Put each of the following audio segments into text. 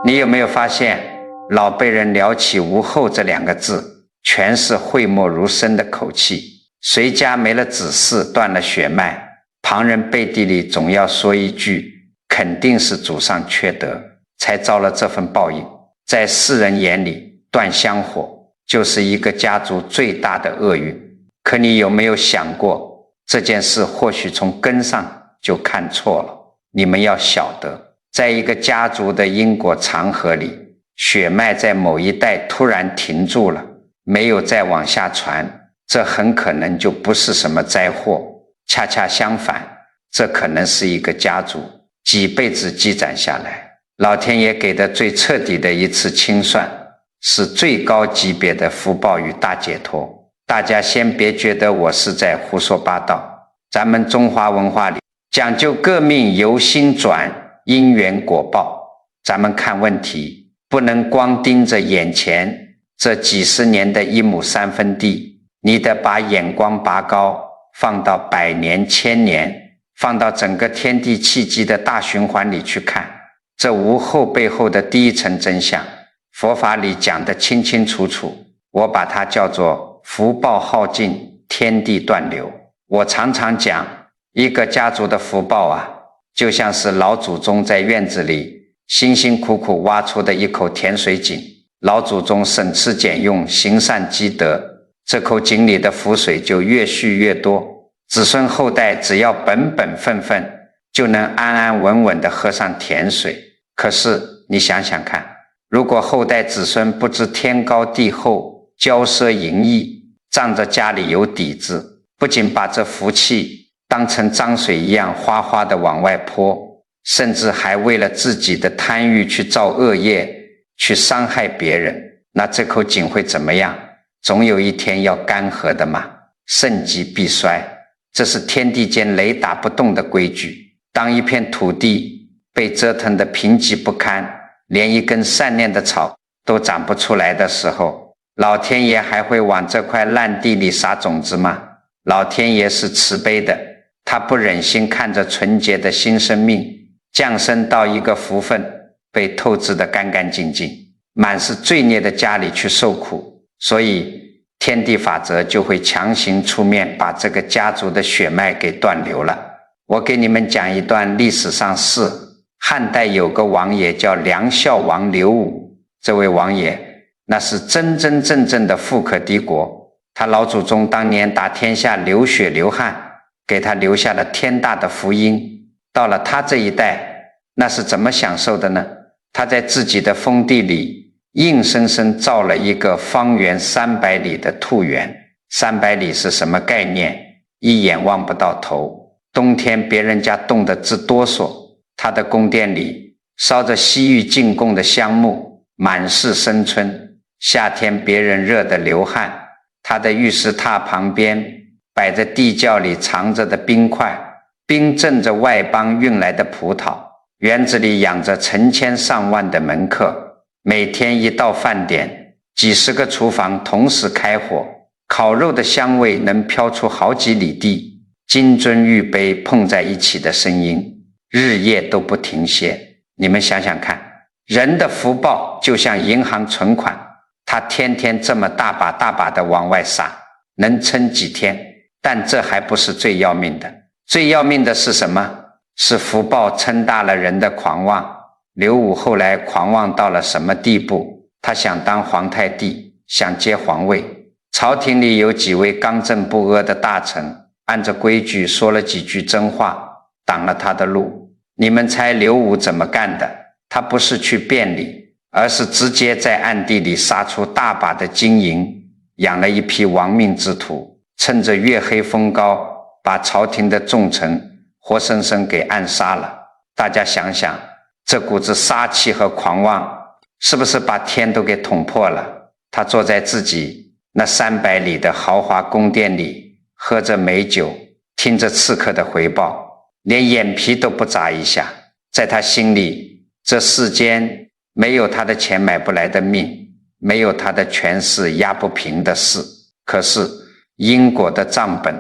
你有没有发现，老被人聊起无后这两个字，全是讳莫如深的口气。谁家没了子嗣，断了血脉，旁人背地里总要说一句，肯定是祖上缺德，才遭了这份报应。在世人眼里，断香火就是一个家族最大的厄运。可你有没有想过，这件事或许从根上就看错了？你们要晓得，在一个家族的因果长河里，血脉在某一代突然停住了，没有再往下传，这很可能就不是什么灾祸，恰恰相反，这可能是一个家族几辈子积攒下来，老天爷给的最彻底的一次清算，是最高级别的福报与大解脱。大家先别觉得我是在胡说八道，咱们中华文化里讲究革命由心转，因缘果报。咱们看问题不能光盯着眼前这几十年的一亩三分地，你得把眼光拔高，放到100年、1000年，放到整个天地气机的大循环里去看。这无后背后的第一层真相，佛法里讲得清清楚楚，我把它叫做福报耗尽，天地断流。我常常讲，一个家族的福报啊，就像是老祖宗在院子里辛辛苦苦挖出的一口甜水井，老祖宗省吃俭用，行善积德，这口井里的福水就越蓄越多，子孙后代只要本本分分，就能安安稳稳地喝上甜水。可是你想想看，如果后代子孙不知天高地厚，骄奢淫逸，仗着家里有底子，不仅把这福气当成脏水一样哗哗地往外泼，甚至还为了自己的贪欲去造恶业，去伤害别人，那这口井会怎么样？总有一天要干涸的嘛，盛极必衰，这是天地间雷打不动的规矩。当一片土地被折腾得贫瘠不堪，连一根善念的草都长不出来的时候，老天爷还会往这块烂地里撒种子吗？老天爷是慈悲的，他不忍心看着纯洁的新生命降生到一个福分被透支得干干净净，满是罪孽的家里去受苦，所以天地法则就会强行出面，把这个家族的血脉给断流了。我给你们讲一段历史上事。汉代有个王爷叫梁孝王刘武，这位王爷那是真真正正的富可敌国，他老祖宗当年打天下流血流汗，给他留下了天大的福音。到了他这一代，那是怎么享受的呢？他在自己的封地里硬生生造了一个方圆300里的兔园。300里是什么概念？一眼望不到头，冬天别人家冻得直哆嗦，他的宫殿里烧着西域进贡的香木，满是生春，夏天别人热得流汗。他的浴室榻旁边摆着地窖里藏着的冰块，冰镇着外邦运来的葡萄。园子里养着成千上万的门客，每天一到饭点，几十个厨房同时开火，烤肉的香味能飘出好几里地，金樽玉杯碰在一起的声音日夜都不停歇。你们想想看，人的福报就像银行存款，他天天这么大把大把的往外撒，能撑几天？但这还不是最要命的，最要命的是什么？是福报撑大了人的狂妄。刘武后来狂妄到了什么地步？他想当皇太帝，想接皇位，朝廷里有几位刚正不阿的大臣按着规矩说了几句真话，挡了他的路。你们猜刘武怎么干的？他不是去辩理，而是直接在暗地里杀出大把的金银，养了一批亡命之徒，趁着月黑风高，把朝廷的重臣活生生给暗杀了。大家想想，这股子杀气和狂妄是不是把天都给捅破了？他坐在自己那300里的豪华宫殿里，喝着美酒，听着刺客的回报，连眼皮都不眨一下。在他心里，这世间没有他的钱买不来的命，没有他的权势压不平的事。可是因果的账本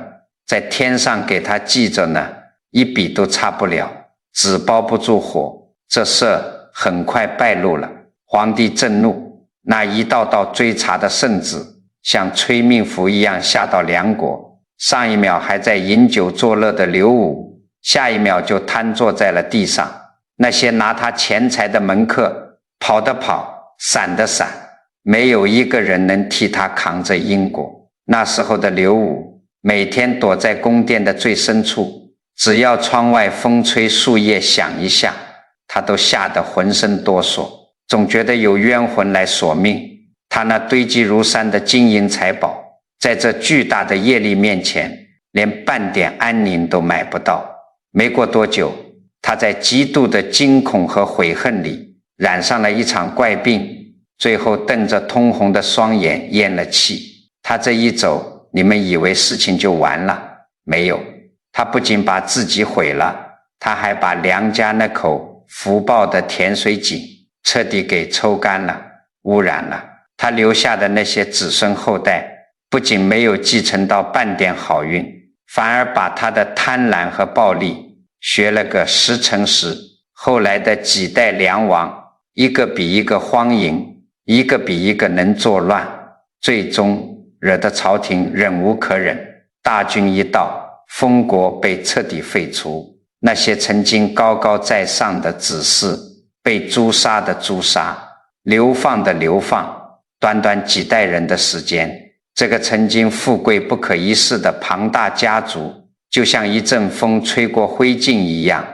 在天上给他记着呢，一笔都差不了，纸包不住火，这事很快败露了。皇帝震怒，那一道道追查的圣旨像催命符一样下到梁国，上一秒还在饮酒作乐的刘武，下一秒就瘫坐在了地上。那些拿他钱财的门客，跑的跑，闪的闪，没有一个人能替他扛着因果。那时候的刘武每天躲在宫殿的最深处，只要窗外风吹树叶响一下，他都吓得浑身哆嗦，总觉得有冤魂来索命。他那堆积如山的金银财宝，在这巨大的业力面前，连半点安宁都买不到。没过多久，他在极度的惊恐和悔恨里染上了一场怪病，最后瞪着通红的双眼咽了气。他这一走，你们以为事情就完了？没有，他不仅把自己毁了，他还把梁家那口福报的甜水井彻底给抽干了，污染了。他留下的那些子孙后代，不仅没有继承到半点好运，反而把他的贪婪和暴力学了个10乘10。后来的几代梁王，一个比一个荒淫，一个比一个能作乱，最终惹得朝廷忍无可忍，大军一到，封国被彻底废除。那些曾经高高在上的子嗣，被诛杀的诛杀，流放的流放。短短几代人的时间，这个曾经富贵不可一世的庞大家族，就像一阵风吹过灰烬一样，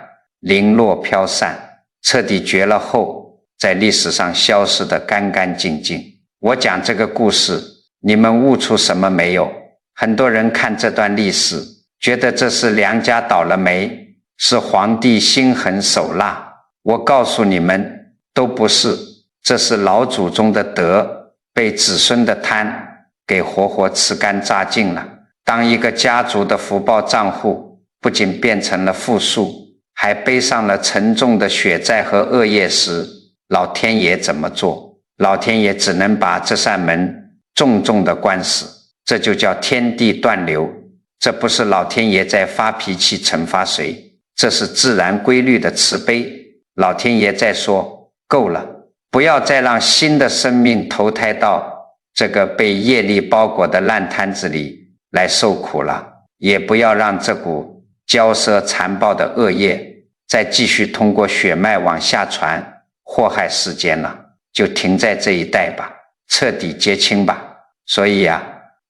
零落飘散，彻底绝了后，在历史上消失得干干净净。我讲这个故事，你们悟出什么没有？很多人看这段历史，觉得这是梁家倒了霉，是皇帝心狠手辣。我告诉你们，都不是，这是老祖宗的德被子孙的贪给活活吃干榨净了。当一个家族的福报账户不仅变成了负数，还背上了沉重的血债和恶业时，老天爷怎么做？老天爷只能把这扇门重重的关死。这就叫天地断流。这不是老天爷在发脾气惩罚谁，这是自然规律的慈悲。老天爷在说，够了，不要再让新的生命投胎到这个被业力包裹的烂摊子里来受苦了，也不要让这股骄奢残暴的恶业再继续通过血脉往下传，祸害世间了，就停在这一代吧，彻底结清吧。所以啊，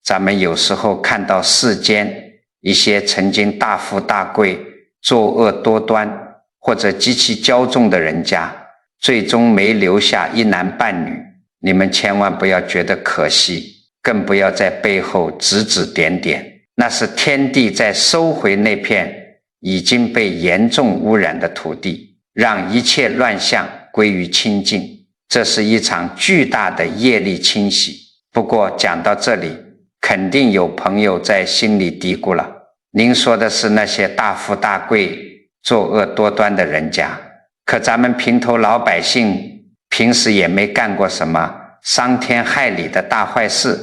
咱们有时候看到世间一些曾经大富大贵、作恶多端或者极其骄纵的人家，最终没留下一男半女，你们千万不要觉得可惜，更不要在背后指指点点，那是天地在收回那片已经被严重污染的土地，让一切乱象归于清净。这是一场巨大的业力清洗。不过讲到这里，肯定有朋友在心里嘀咕了，您说的是那些大富大贵、作恶多端的人家，可咱们平头老百姓平时也没干过什么伤天害理的大坏事，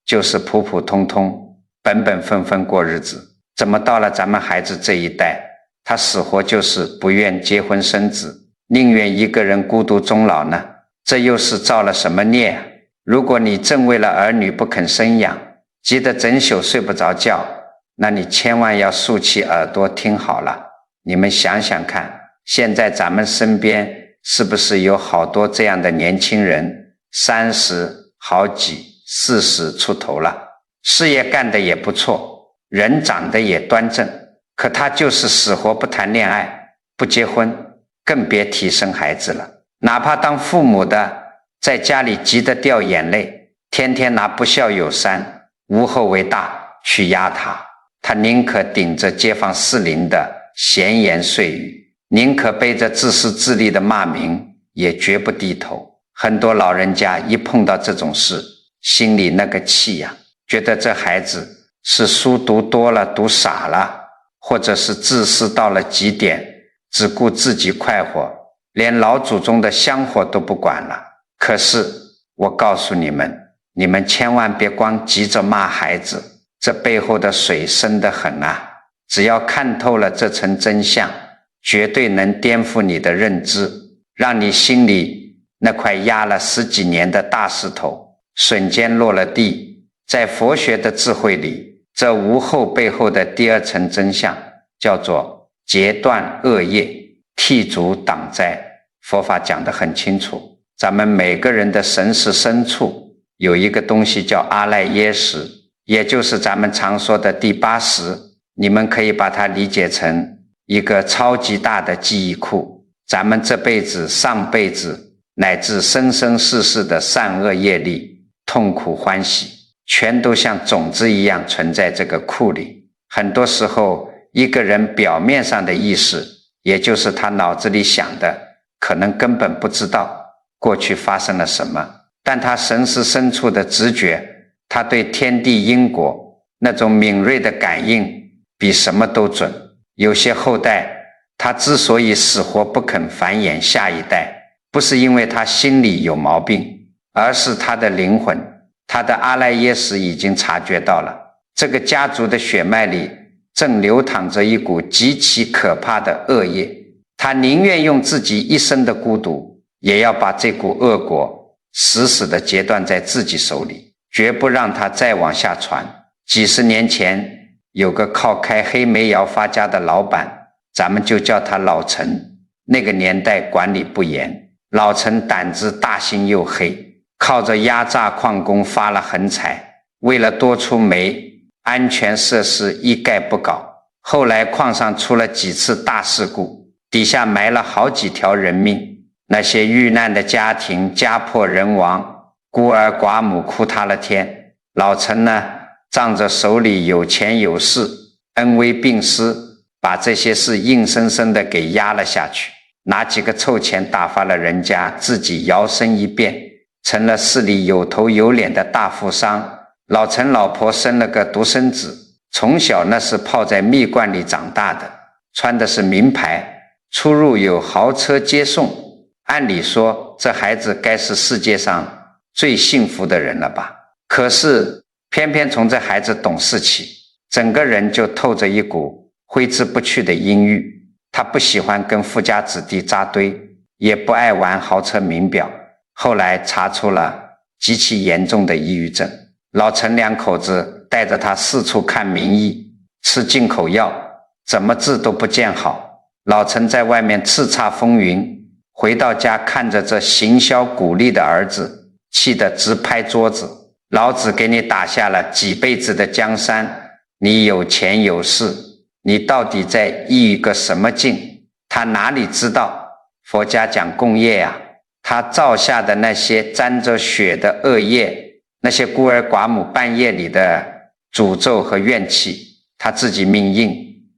就是普普通通、本本分分过日子。怎么到了咱们孩子这一代，他死活就是不愿结婚生子，宁愿一个人孤独终老呢？这又是造了什么孽啊？如果你正为了儿女不肯生养，急得整宿睡不着觉，那你千万要竖起耳朵听好了。你们想想看，现在咱们身边是不是有好多这样的年轻人，30好几40出头了，事业干得也不错，人长得也端正，可他就是死活不谈恋爱，不结婚，更别提生孩子了。哪怕当父母的在家里急得掉眼泪，天天拿不孝有三、无后为大去压他，他宁可顶着街坊四邻的闲言碎语，宁可背着自私自利的骂名，也绝不低头。很多老人家一碰到这种事，心里那个气呀，觉得这孩子是书读多了读傻了，或者是自私到了极点，只顾自己快活，连老祖宗的香火都不管了。可是我告诉你们，你们千万别光急着骂孩子，这背后的水深得很啊。只要看透了这层真相，绝对能颠覆你的认知，让你心里那块压了10几年的大石头瞬间落了地。在佛学的智慧里，这无后背后的第二层真相叫做截断恶业，剔除党灾。佛法讲得很清楚，咱们每个人的神识深处有一个东西叫阿赖耶识，也就是咱们常说的第8识。你们可以把它理解成一个超级大的记忆库，咱们这辈子、上辈子乃至生生世世的善恶业力、痛苦欢喜，全都像种子一样存在这个库里。很多时候，一个人表面上的意识，也就是他脑子里想的，可能根本不知道过去发生了什么，但他神识深处的直觉，他对天地因果那种敏锐的感应比什么都准。有些后代他之所以死活不肯繁衍下一代，不是因为他心里有毛病，而是他的灵魂，他的阿赖耶识已经察觉到了，这个家族的血脉里正流淌着一股极其可怕的恶业，他宁愿用自己一生的孤独，也要把这股恶果死死地截断在自己手里，绝不让它再往下传。几十年前有个靠开黑煤窑发家的老板，咱们就叫他老陈。那个年代管理不严，老陈胆子大心又黑，靠着压榨矿工发了横财，为了多出煤，安全设施一概不搞。后来矿上出了几次大事故，底下埋了好几条人命，那些遇难的家庭家破人亡，孤儿寡母哭塌了天。老陈呢，仗着手里有钱有势，恩威并施，把这些事硬生生的给压了下去，拿几个臭钱打发了人家，自己摇身一变成了市里有头有脸的大富商。老陈老婆生了个独生子，从小那是泡在蜜罐里长大的，穿的是名牌，出入有豪车接送。按理说这孩子该是世界上最幸福的人了吧，可是偏偏从这孩子懂事起，整个人就透着一股挥之不去的阴郁。他不喜欢跟富家子弟扎堆，也不爱玩豪车名表，后来查出了极其严重的抑郁症。老陈两口子带着他四处看名医，吃进口药，怎么治都不见好。老陈在外面叱咤风云，回到家看着这行销鼓励的儿子，气得直拍桌子。老子给你打下了几辈子的江山，你有钱有势，你到底在抑郁个什么劲？他哪里知道佛家讲共业啊，他造下的那些沾着血的恶业，那些孤儿寡母半夜里的诅咒和怨气，他自己命硬，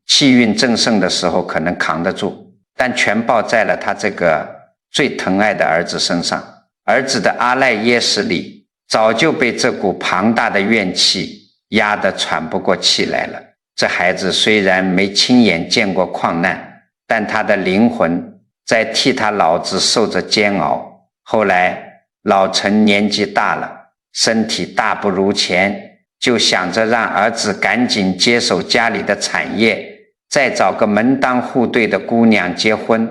气运正盛的时候可能扛得住，但全报在了他这个最疼爱的儿子身上。儿子的阿赖耶识里早就被这股庞大的怨气压得喘不过气来了。这孩子虽然没亲眼见过矿难，但他的灵魂在替他老子受着煎熬。后来老陈年纪大了，身体大不如前，就想着让儿子赶紧接手家里的产业，再找个门当户对的姑娘结婚，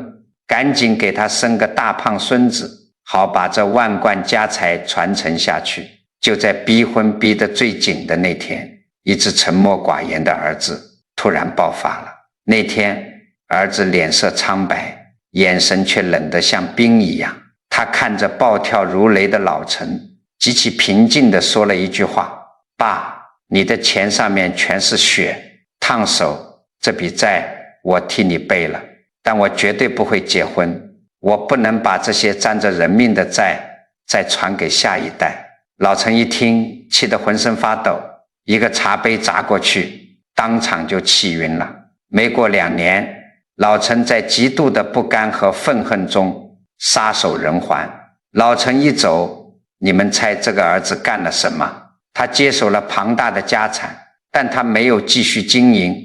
赶紧给他生个大胖孙子，好把这万贯家财传承下去。就在逼婚逼得最紧的那天，一直沉默寡言的儿子突然爆发了。那天儿子脸色苍白，眼神却冷得像冰一样。他看着暴跳如雷的老陈，极其平静地说了一句话：爸，你的钱上面全是血，烫手，这笔债我替你背了，但我绝对不会结婚，我不能把这些沾着人命的债再传给下一代。老陈一听，气得浑身发抖，一个茶杯砸过去，当场就气晕了。没过2年，老陈在极度的不甘和愤恨中撒手人寰。老陈一走，你们猜这个儿子干了什么？他接手了庞大的家产，但他没有继续经营，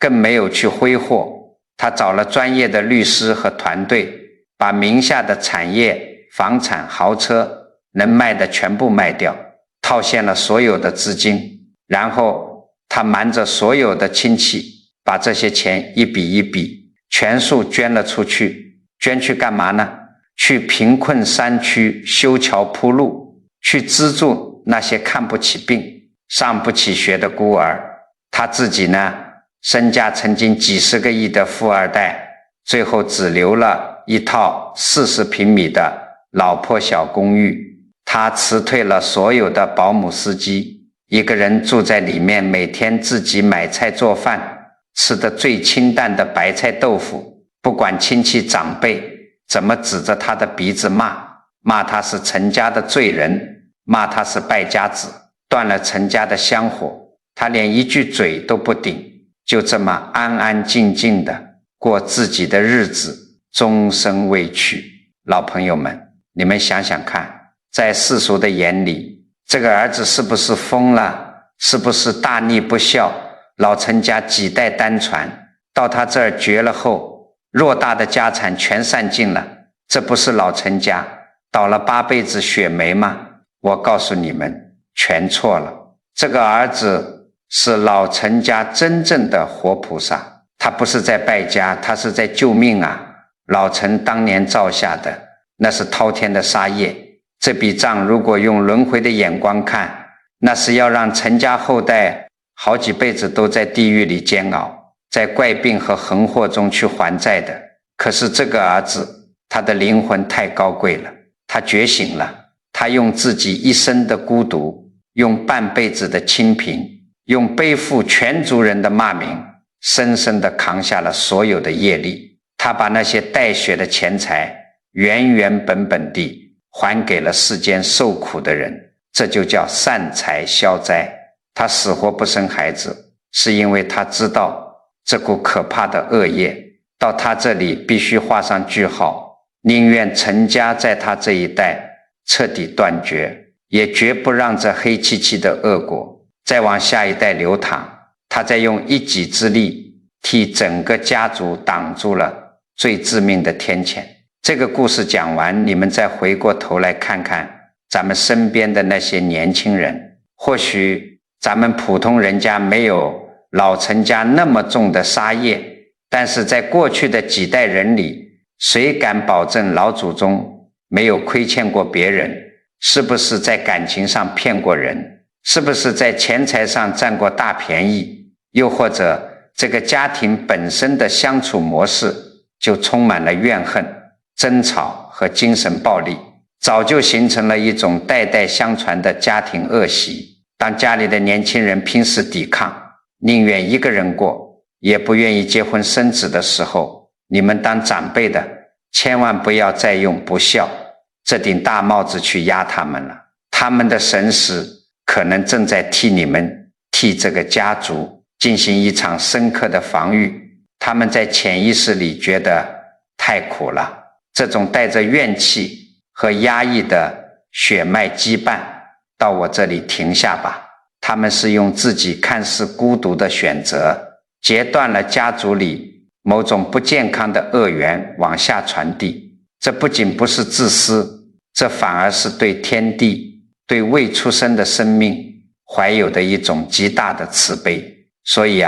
更没有去挥霍。他找了专业的律师和团队，把名下的产业、房产、豪车能卖的全部卖掉，套现了所有的资金，然后他瞒着所有的亲戚，把这些钱一笔一笔全数捐了出去。捐去干嘛呢？去贫困山区修桥铺路，去资助那些看不起病、上不起学的孤儿。他自己呢，身价曾经几十个亿的富二代，最后只留了一套40平米的老破小公寓。他辞退了所有的保姆司机，一个人住在里面，每天自己买菜做饭，吃的最清淡的白菜豆腐，不管亲戚长辈怎么指着他的鼻子骂他是陈家的罪人，骂他是败家子，断了陈家的香火，他连一句嘴都不顶，就这么安安静静的过自己的日子，终身未娶。老朋友们，你们想想看，在世俗的眼里，这个儿子是不是疯了？是不是大逆不孝？老陈家几代单传，到他这儿绝了后，偌大的家产全散尽了，这不是老陈家倒了8辈子血霉吗？我告诉你们，全错了。这个儿子是老陈家真正的活菩萨，他不是在败家，他是在救命啊！老陈当年造下的，那是滔天的杀业。这笔账如果用轮回的眼光看，那是要让陈家后代好几辈子都在地狱里煎熬，在怪病和横祸中去还债的。可是这个儿子，他的灵魂太高贵了，他觉醒了，他用自己一生的孤独，用半辈子的清贫，用背负全族人的骂名，深深地扛下了所有的业力。他把那些带血的钱财原原本本地还给了世间受苦的人，这就叫善财消灾。他死活不生孩子，是因为他知道这股可怕的恶业到他这里必须画上句号，宁愿陈家在他这一代彻底断绝，也绝不让这黑漆漆的恶果再往下一代流淌。他在用一己之力替整个家族挡住了最致命的天谴。这个故事讲完，你们再回过头来看看咱们身边的那些年轻人，或许咱们普通人家没有老陈家那么重的杀业，但是在过去的几代人里，谁敢保证老祖宗没有亏欠过别人？是不是在感情上骗过人？是不是在钱财上占过大便宜？又或者这个家庭本身的相处模式就充满了怨恨、争吵和精神暴力，早就形成了一种代代相传的家庭恶习。当家里的年轻人拼死抵抗，宁愿一个人过，也不愿意结婚生子的时候，你们当长辈的千万不要再用不孝这顶大帽子去压他们了。他们的神识可能正在替这个家族进行一场深刻的防御。他们在潜意识里觉得太苦了，这种带着怨气和压抑的血脉羁绊，到我这里停下吧。他们是用自己看似孤独的选择，截断了家族里某种不健康的恶缘往下传递。这不仅不是自私，这反而是对天地、对未出生的生命怀有的一种极大的慈悲。所以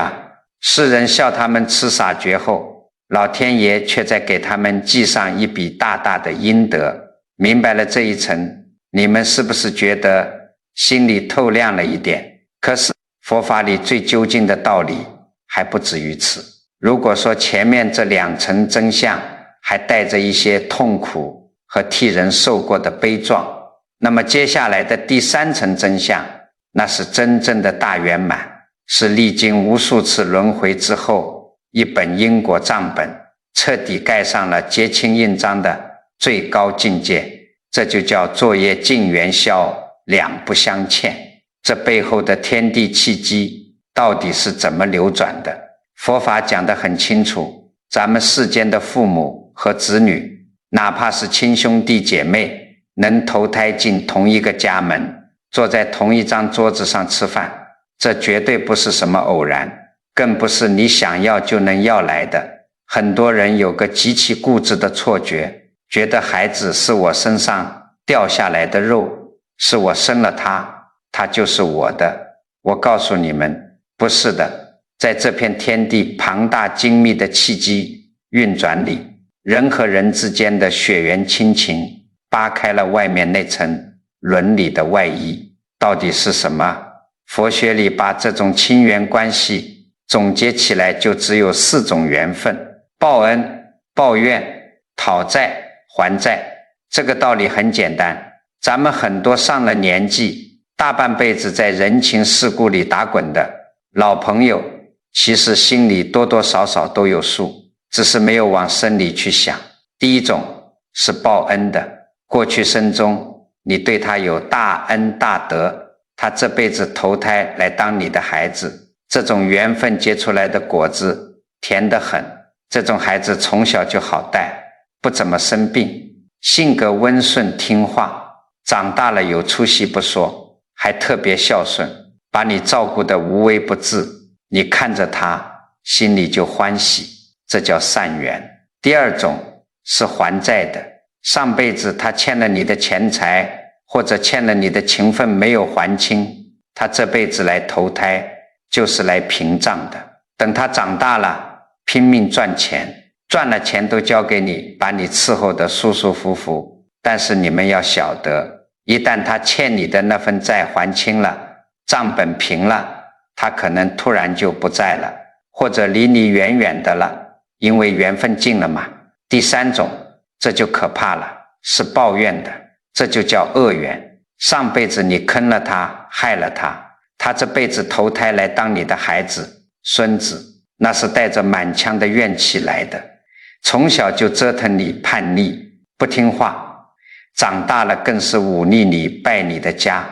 世人笑他们吃傻觉后，老天爷却在给他们记上一笔大大的阴德。明白了这一层，你们是不是觉得心里透亮了一点？可是佛法里最究竟的道理还不止于此。如果说前面这2层真相还带着一些痛苦和替人受过的悲壮，那么接下来的第3层真相，那是真正的大圆满，是历经无数次轮回之后一本因果账本，彻底盖上了结清印章的最高境界。这就叫作业尽元宵，两不相欠。这背后的天地契机到底是怎么流转的？佛法讲得很清楚，咱们世间的父母和子女，哪怕是亲兄弟姐妹，能投胎进同一个家门，坐在同一张桌子上吃饭，这绝对不是什么偶然，更不是你想要就能要来的。很多人有个极其固执的错觉，觉得孩子是我身上掉下来的肉，是我生了他，他就是我的。我告诉你们，不是的。在这片天地庞大精密的契机运转里，人和人之间的血缘亲情扒开了外面那层伦理的外衣，到底是什么？佛学里把这种亲缘关系总结起来就只有4种缘分：报恩、报怨、讨债、还债。这个道理很简单，咱们很多上了年纪，大半辈子在人情世故里打滚的老朋友，其实心里多多少少都有数，只是没有往深里去想。第一种是报恩的，过去生中你对他有大恩大德，他这辈子投胎来当你的孩子，这种缘分结出来的果子甜得很，这种孩子从小就好带，不怎么生病，性格温顺听话，长大了有出息不说，还特别孝顺，把你照顾得无微不至，你看着他心里就欢喜，这叫善缘。第二种是还债的，上辈子他欠了你的钱财，或者欠了你的情分没有还清，他这辈子来投胎就是来平账的。等他长大了拼命赚钱，赚了钱都交给你，把你伺候得舒舒服服。但是你们要晓得，一旦他欠你的那份债还清了，账本平了，他可能突然就不在了，或者离你远远的了，因为缘分尽了嘛。第三种，这就可怕了，是抱怨的，这就叫恶缘。上辈子你坑了他，害了他，他这辈子投胎来当你的孩子、孙子，那是带着满腔的怨气来的，从小就折腾你，叛逆不听话，长大了更是忤逆你，败你的家，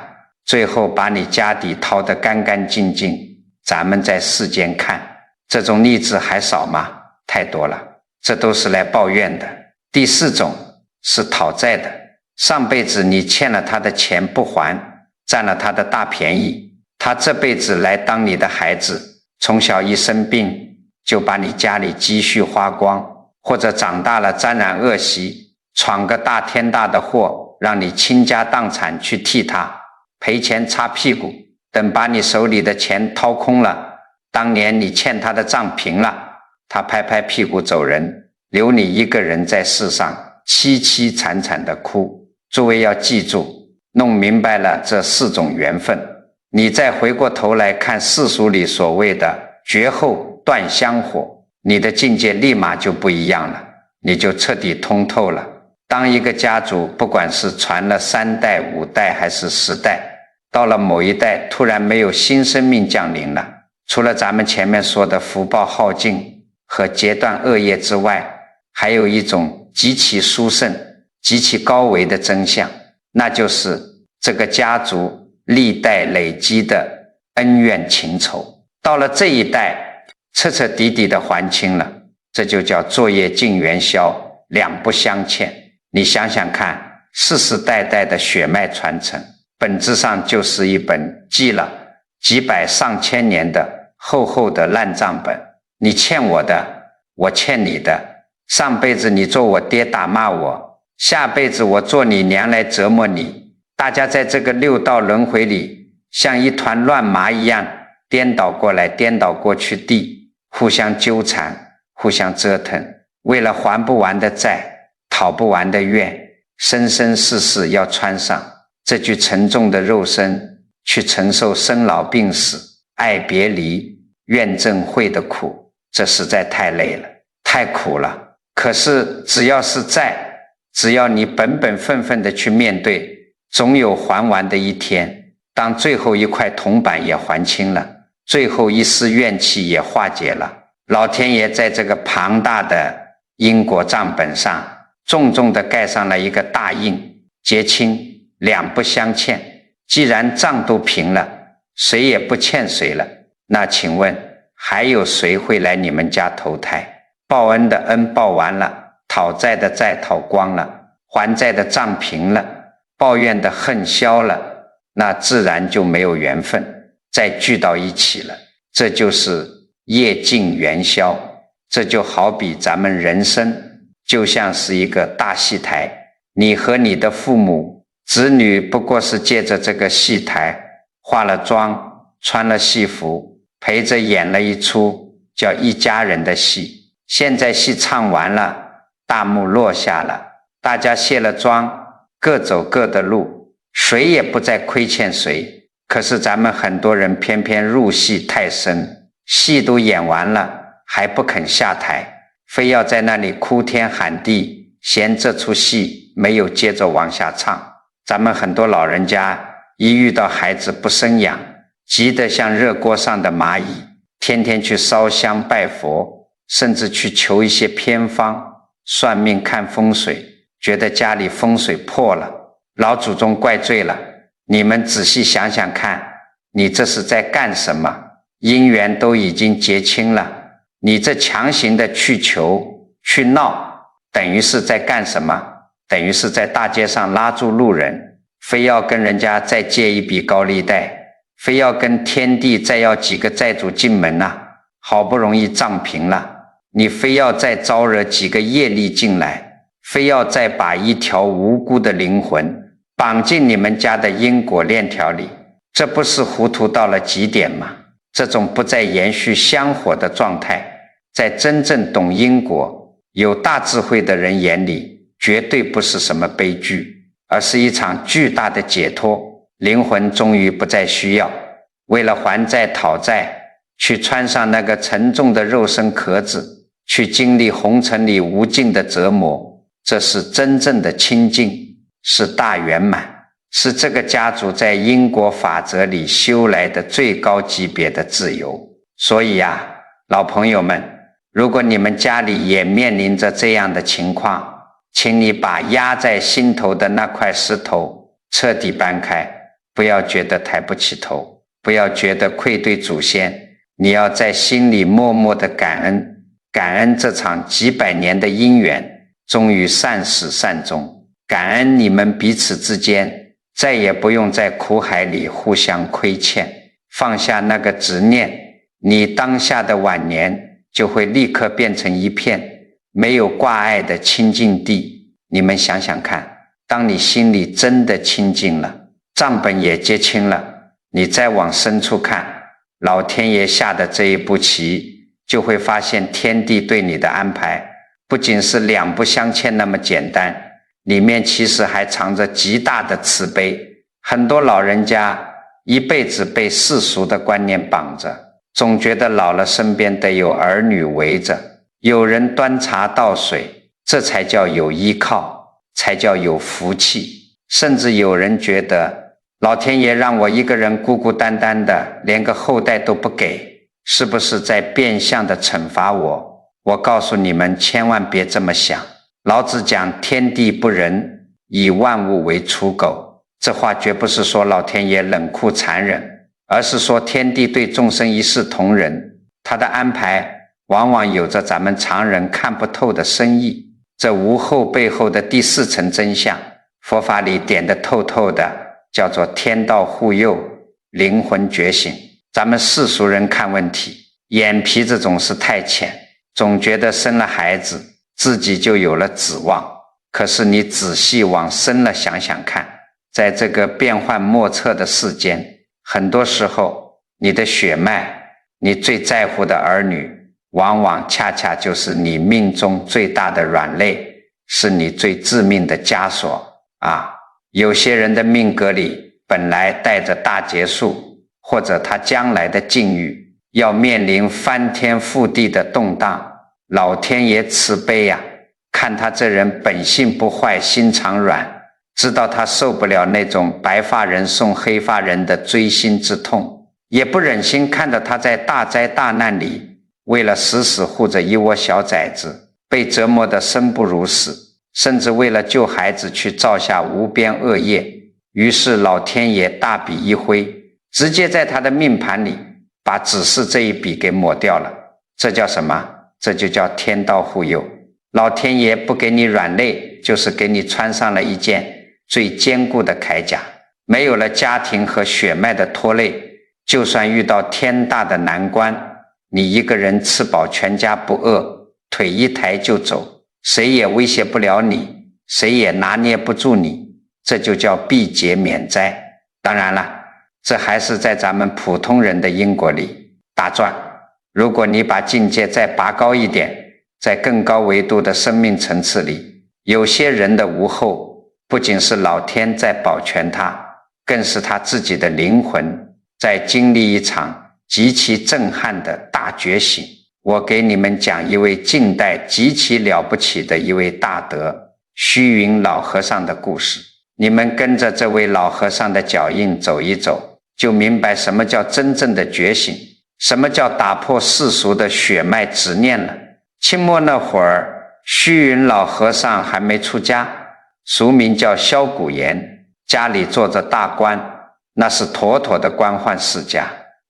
最后把你家底掏得干干净净。咱们在世间看，这种例子还少吗？太多了，这都是来抱怨的。第四种是讨债的，上辈子你欠了他的钱不还，占了他的大便宜，他这辈子来当你的孩子，从小一生病就把你家里积蓄花光，或者长大了沾染恶习，闯个大天大的祸，让你倾家荡产去替他赔钱擦屁股，等把你手里的钱掏空了，当年你欠他的账平了，他拍拍屁股走人，留你一个人在世上凄凄惨惨的哭。诸位要记住，弄明白了这4种缘分，你再回过头来看世俗里所谓的绝后断香火，你的境界立马就不一样了，你就彻底通透了。当一个家族不管是传了3代5代还是10代，到了某一代突然没有新生命降临了，除了咱们前面说的福报耗尽和截断恶业之外，还有一种极其殊胜极其高维的真相，那就是这个家族历代累积的恩怨情仇，到了这一代彻彻底底的还清了，这就叫作业尽元宵，两不相欠。你想想看，世世代代的血脉传承，本质上就是一本记了几百上千年的厚厚的烂账本。你欠我的，我欠你的，上辈子你做我爹打骂我，下辈子我做你娘来折磨你，大家在这个6道轮回里像一团乱麻一样颠倒过来颠倒过去地，互相纠缠，互相折腾，为了还不完的债，讨不完的怨，生生世世要穿上这具沉重的肉身，去承受生老病死、爱别离、怨憎会的苦，这实在太累了，太苦了。可是只要是债，只要你本本分分的去面对，总有还完的一天。当最后一块铜板也还清了，最后一丝怨气也化解了，老天爷在这个庞大的因果账本上重重地盖上了一个大印，结清两不相欠。既然账都平了，谁也不欠谁了，那请问还有谁会来你们家投胎？报恩的恩报完了，讨债的债讨光了，还债的账平了，抱怨的恨消了，那自然就没有缘分再聚到一起了。这就是业尽元宵。这就好比咱们人生就像是一个大戏台，你和你的父母子女不过是借着这个戏台化了妆，穿了戏服，陪着演了一出叫一家人的戏。现在戏唱完了，大幕落下了，大家卸了妆，各走各的路，谁也不再亏欠谁。可是咱们很多人偏偏入戏太深，戏都演完了还不肯下台，非要在那里哭天喊地，嫌这出戏没有接着往下唱。咱们很多老人家一遇到孩子不生养，急得像热锅上的蚂蚁，天天去烧香拜佛，甚至去求一些偏方，算命看风水，觉得家里风水破了，老祖宗怪罪了。你们仔细想想看，你这是在干什么？姻缘都已经结清了，你这强行的去求去闹，等于是在干什么？等于是在大街上拉住路人，非要跟人家再借一笔高利贷，非要跟天地再要几个债主进门啊，好不容易账平了，你非要再招惹几个业力进来，非要再把一条无辜的灵魂绑进你们家的因果链条里，这不是糊涂到了极点吗？这种不再延续香火的状态，在真正懂因果有大智慧的人眼里，绝对不是什么悲剧，而是一场巨大的解脱。灵魂终于不再需要为了还债讨债去穿上那个沉重的肉身壳子，去经历红尘里无尽的折磨。这是真正的清净，是大圆满，是这个家族在因果法则里修来的最高级别的自由。所以啊，老朋友们，如果你们家里也面临着这样的情况，请你把压在心头的那块石头彻底搬开，不要觉得抬不起头，不要觉得愧对祖先，你要在心里默默的感恩，感恩这场几百年的因缘终于善始善终，感恩你们彼此之间再也不用在苦海里互相亏欠，放下那个执念，你当下的晚年就会立刻变成一片没有挂碍的清净地。你们想想看，当你心里真的清净了，账本也结清了，你再往深处看，老天爷下的这一步棋，就会发现天地对你的安排不仅是两不相欠那么简单，里面其实还藏着极大的慈悲。很多老人家一辈子被世俗的观念绑着，总觉得老了身边得有儿女围着，有人端茶倒水，这才叫有依靠，才叫有福气。甚至有人觉得老天爷让我一个人孤孤单单的，连个后代都不给，是不是在变相的惩罚我？我告诉你们，千万别这么想。老子讲天地不仁，以万物为刍狗，这话绝不是说老天爷冷酷残忍，而是说天地对众生一视同仁，他的安排往往有着咱们常人看不透的深意。这无后背后的第四层真相，佛法里点得透透的，叫做天道护佑，灵魂觉醒。咱们世俗人看问题，眼皮子总是太浅，总觉得生了孩子自己就有了指望。可是你仔细往深了想想看，在这个变幻莫测的世间，很多时候你的血脉，你最在乎的儿女，往往恰恰就是你命中最大的软肋，是你最致命的枷锁啊！有些人的命格里本来带着大劫数，或者他将来的境遇要面临翻天覆地的动荡，老天爷慈悲呀，看他这人本性不坏，心肠软，知道他受不了那种白发人送黑发人的锥心之痛，也不忍心看到他在大灾大难里为了死死护着一窝小崽子，被折磨得生不如死，甚至为了救孩子去造下无边恶业。于是老天爷大笔一挥，直接在他的命盘里把指示这一笔给抹掉了。这叫什么？这就叫天道护佑。老天爷不给你软肋，就是给你穿上了一件最坚固的铠甲。没有了家庭和血脉的拖累，就算遇到天大的难关，你一个人吃饱全家不饿，腿一抬就走，谁也威胁不了你，谁也拿捏不住你，这就叫避劫免灾。当然了，这还是在咱们普通人的因果里打转。如果你把境界再拔高一点，在更高维度的生命层次里，有些人的无后不仅是老天在保全他，更是他自己的灵魂在经历一场极其震撼的大觉醒。我给你们讲一位近代极其了不起的一位大德虚云老和尚的故事，你们跟着这位老和尚的脚印走一走，就明白什么叫真正的觉醒，什么叫打破世俗的血脉执念了。清末那会儿，虚云老和尚还没出家，俗名叫萧古言，家里做着大官，那是妥妥的官宦世家，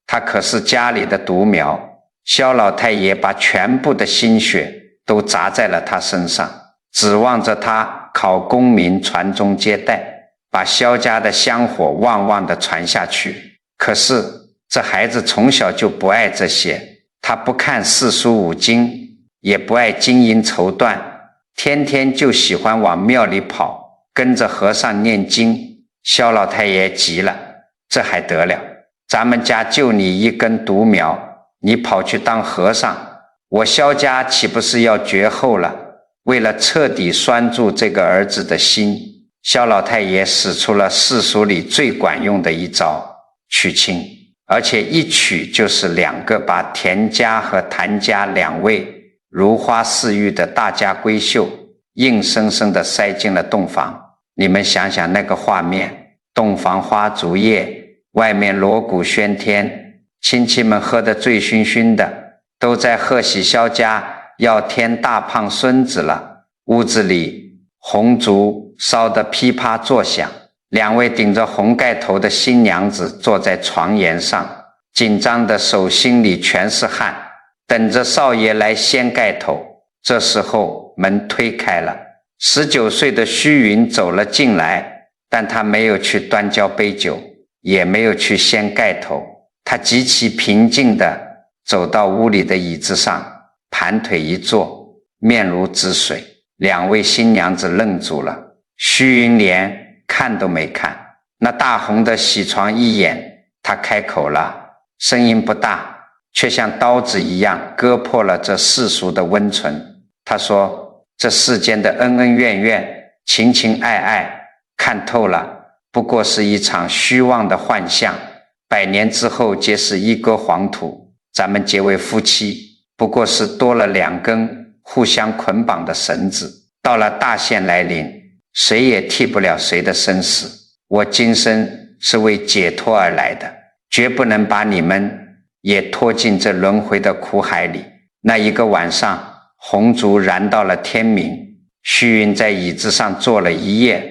他可是家里的独苗。萧老太爷把全部的心血都砸在了他身上，指望着他考功名传宗接代，把萧家的香火旺旺地传下去。可是这孩子从小就不爱这些，他不看四书五经，也不爱金银绸缎，天天就喜欢往庙里跑，跟着和尚念经。萧老太爷急了，这还得了，咱们家就你一根独苗，你跑去当和尚，我萧家岂不是要绝后了？为了彻底拴住这个儿子的心，萧老太爷使出了世俗里最管用的一招，娶亲，而且一娶就是2个，把田家和谭家2位如花似玉的大家闺秀硬生生地塞进了洞房。你们想想那个画面，洞房花烛夜，外面锣鼓喧天，亲戚们喝得醉醺醺的，都在贺喜萧家要添大胖孙子了。屋子里红烛烧得噼啪作响，2位顶着红盖头的新娘子坐在床沿上，紧张的手心里全是汗，等着少爷来掀盖头。这时候门推开了，19岁的虚云走了进来，但他没有去端交杯酒，也没有去掀盖头，他极其平静地走到屋里的椅子上，盘腿一坐，面如止水。2位新娘子愣住了，虚云连看都没看，那大红的喜床一眼，他开口了，声音不大，却像刀子一样割破了这世俗的温存。他说，这世间的恩恩怨怨，情情爱爱，看透了，不过是一场虚妄的幻象，100年之后皆是一歌黄土，咱们结为夫妻，不过是多了2根互相捆绑的绳子，到了大限来临，谁也替不了谁的生死。我今生是为解脱而来的，绝不能把你们也拖进这轮回的苦海里。那一个晚上，红烛燃到了天明，虚云在椅子上坐了一夜，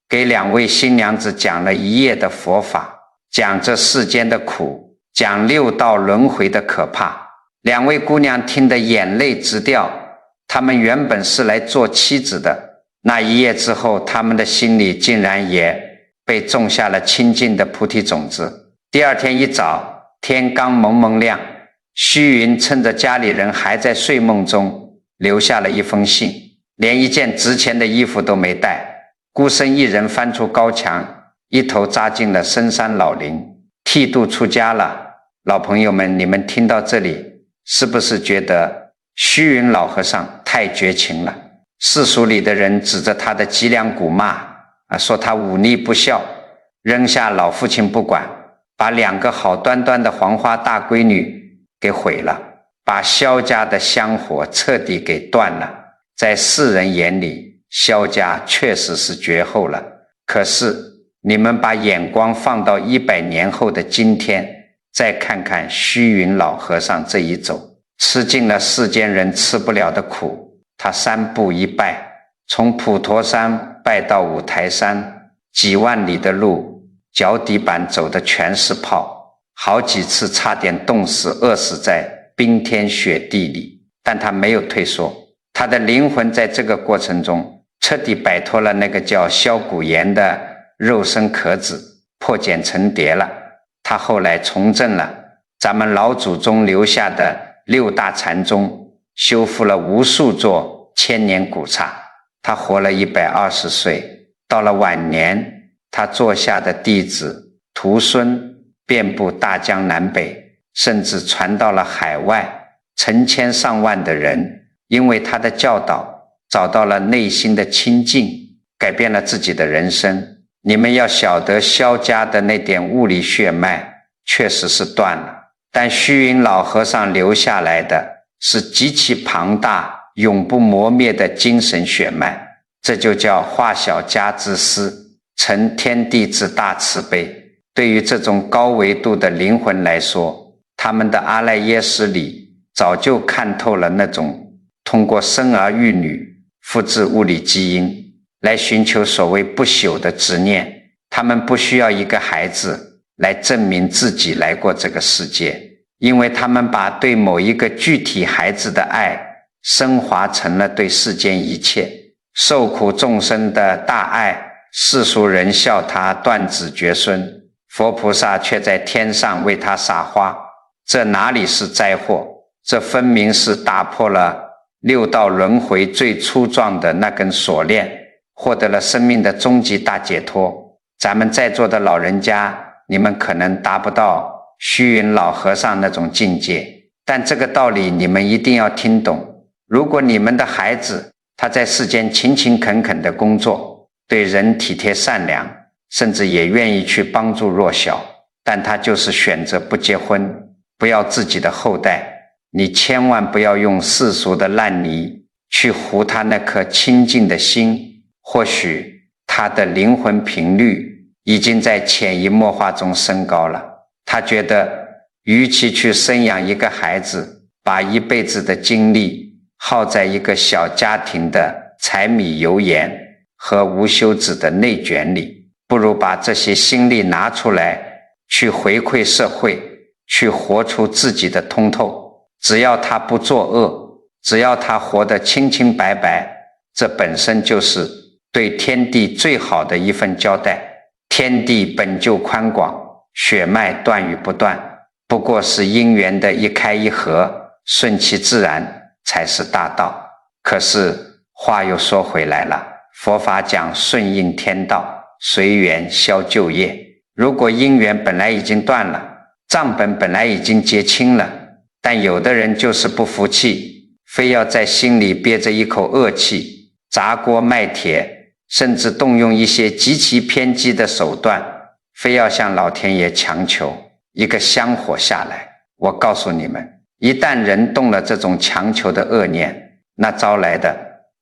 给2位新娘子讲了一夜的佛法，讲这世间的苦，讲6道轮回的可怕。2位姑娘听得眼泪直掉，她们原本是来做妻子的，那一夜之后，她们的心里竟然也被种下了清净的菩提种子。第2天一早，天刚蒙蒙亮，虚云趁着家里人还在睡梦中，留下了一封信，连一件值钱的衣服都没带，孤身一人翻出高墙，一头扎进了深山老林，剃度出家了。老朋友们，你们听到这里，是不是觉得虚云老和尚太绝情了？世俗里的人指着他的脊梁骨骂，说他忤逆不孝，扔下老父亲不管，把2个好端端的黄花大闺女给毁了，把萧家的香火彻底给断了。在世人眼里，萧家确实是绝后了。可是你们把眼光放到100年后的今天，再看看虚云老和尚这一走，吃尽了世间人吃不了的苦。他3步一拜，从普陀山拜到五台山，几万里的路，脚底板走的全是泡，好几次差点冻死饿死在冰天雪地里，但他没有退缩。他的灵魂在这个过程中彻底摆脱了那个叫萧古言的肉身壳子，破茧成蝶了。他后来重振了咱们老祖宗留下的6大禅宗，修复了无数座千年古刹。他活了120岁，到了晚年，他座下的弟子徒孙遍布大江南北，甚至传到了海外，成千上万的人因为他的教导找到了内心的清净，改变了自己的人生。你们要晓得，萧家的那点物理血脉确实是断了，但虚云老和尚留下来的是极其庞大永不磨灭的精神血脉，这就叫化小家之思，成天地之大慈悲。对于这种高维度的灵魂来说，他们的阿赖耶识里早就看透了那种通过生儿育女复制物理基因来寻求所谓不朽的执念。他们不需要一个孩子来证明自己来过这个世界，因为他们把对某一个具体孩子的爱升华成了对世间一切受苦众生的大爱。世俗人笑他断子绝孙，佛菩萨却在天上为他撒花，这哪里是灾祸？这分明是打破了六道轮回最粗壮的那根锁链，获得了生命的终极大解脱。咱们在座的老人家，你们可能达不到虚云老和尚那种境界，但这个道理你们一定要听懂。如果你们的孩子他在世间勤勤恳恳的工作，对人体贴善良，甚至也愿意去帮助弱小，但他就是选择不结婚，不要自己的后代，你千万不要用世俗的烂泥去糊他那颗清净的心。或许他的灵魂频率已经在潜移默化中升高了，他觉得与其去生养一个孩子，把一辈子的精力耗在一个小家庭的柴米油盐和无休止的内卷里，不如把这些心力拿出来去回馈社会，去活出自己的通透。只要他不作恶，只要他活得清清白白，这本身就是对天地最好的一份交代。天地本就宽广，血脉断与不断，不过是因缘的一开一合，顺其自然才是大道。可是话又说回来了，佛法讲顺应天道，随缘消旧业。如果因缘本来已经断了，账本来已经结清了，但有的人就是不服气，非要在心里憋着一口恶气，砸锅卖铁，甚至动用一些极其偏激的手段，非要向老天爷强求一个香火下来。我告诉你们，一旦人动了这种强求的恶念，那招来的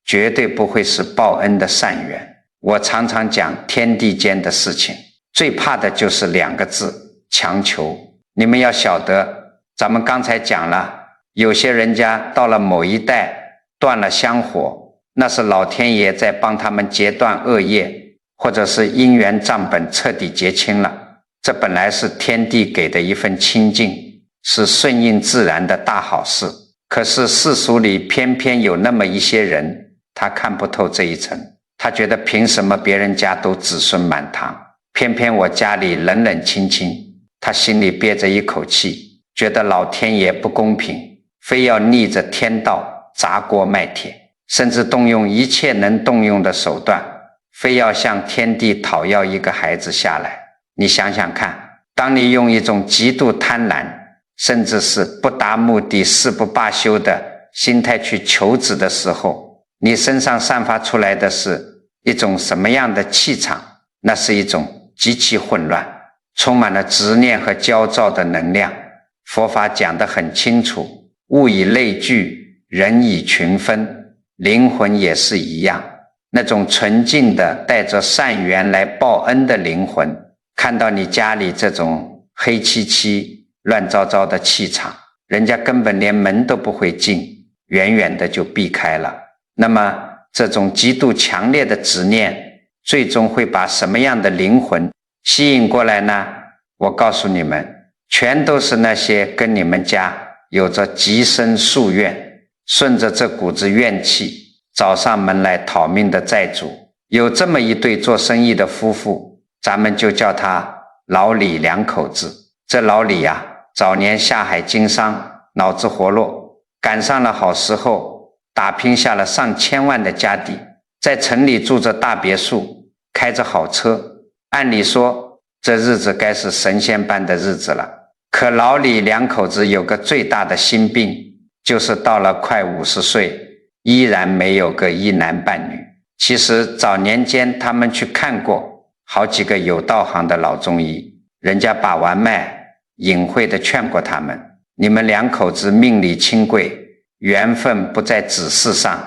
绝对不会是报恩的善缘。我常常讲天地间的事情，最怕的就是两个字，强求。你们要晓得，咱们刚才讲了，有些人家到了某一代断了香火，那是老天爷在帮他们截断恶业，或者是因缘账本彻底结清了。这本来是天地给的一份清净，是顺应自然的大好事。可是世俗里偏偏有那么一些人，他看不透这一层，他觉得凭什么别人家都子孙满堂，偏偏我家里冷冷清清，他心里憋着一口气，觉得老天爷不公平，非要逆着天道砸锅卖铁，甚至动用一切能动用的手段，非要向天地讨要一个孩子下来。你想想看，当你用一种极度贪婪，甚至是不达目的誓不罢休的心态去求子的时候，你身上散发出来的是一种什么样的气场？那是一种极其混乱，充满了执念和焦躁的能量。佛法讲得很清楚，物以类聚，人以群分，灵魂也是一样。那种纯净的带着善缘来报恩的灵魂，看到你家里这种黑漆漆乱糟糟的气场，人家根本连门都不会进，远远的就避开了。那么这种极度强烈的执念，最终会把什么样的灵魂吸引过来呢？我告诉你们，全都是那些跟你们家有着极深夙愿，顺着这股子怨气找上门来讨命的债主。有这么一对做生意的夫妇，咱们就叫他老李两口子。这老李啊，早年下海经商，脑子活络，赶上了好时候，打拼下了上千万的家底，在城里住着大别墅，开着好车。按理说这日子该是神仙般的日子了，可老李两口子有个最大的心病，就是到了快50岁，依然没有个一男半女。其实早年间他们去看过好几个有道行的老中医，人家把完脉隐晦地劝过他们，你们两口子命里清贵，缘分不在子嗣上，